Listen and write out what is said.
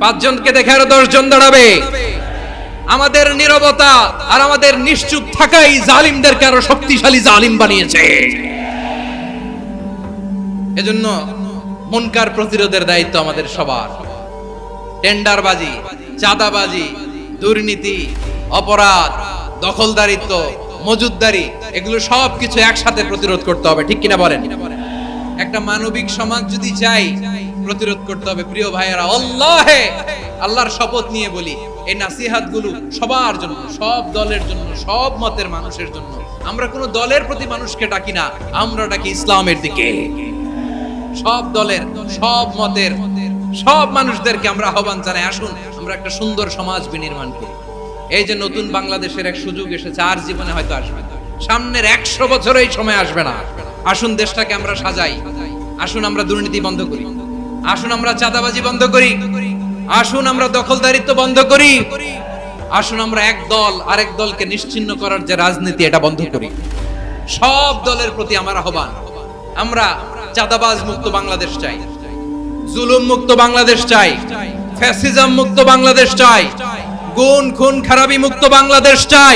পাঁচজনকে দেখে আরো 10 জন দাঁড়াবে। আমাদের নীরবতা আর আমাদের নিশ্চুপ থাকাই জালিমদেরকে আরো শক্তিশালী জালিম বানিয়েছে। এজন্য মুনকার প্রতিরোধের দায়িত্ব আমাদের সবার। টেন্ডারবাজি, চাঁদাবাজি, দুর্নীতি, অপরাধ, দখলদারিত্ব, মজুদদারি, এগুলো সবকিছু একসাথে প্রতিরোধ করতে হবে, ঠিক কিনা বলেন? একটা মানবিক সমাজ যদি চাই, প্রতিরোধ করতে হবে। প্রিয় ভাইয়েরা, আল্লাহর শপথ নিয়ে বলি, এই নাসিহাত গুলো সবার জন্য, সব দলের জন্য, সব মতের মানুষের জন্য। আমরা কোনো দলের প্রতি মানুষকে ডাকি না, আমরা ডাকি ইসলামের দিকে। সব দলের, সব মতের, সব মানুষদেরকে আমরা আহ্বান জানাই, আসুন আমরা একটা সুন্দর সমাজ বিনির্মাণ করি। এই যে নতুন বাংলাদেশের এক সুযোগ এসেছে, আর জীবনে হয়তো আসবে না, সামনের 100 বছর এই সময় আসবে না। আসুন দেশটাকে আমরা সাজাই, আসুন আমরা দুর্নীতি বন্ধ করি, আসুন আমরা চাঁদাবাজি বন্ধ করি, আসুন আমরা দখলদারিত্ব বন্ধ করি, আসুন আমরা এক দল আরেক দলকে নিশ্চিহ্ন করার যে রাজনীতি, এটা বন্ধ করি। সব দলের প্রতি আমার আহ্বান, আমরা চাঁদাবাজ মুক্ত বাংলাদেশ চাই, জুলুম মুক্ত বাংলাদেশ চাই, ফ্যাসিজম মুক্ত বাংলাদেশ চাই, গুণ খুন খারাপি মুক্ত বাংলাদেশ চাই।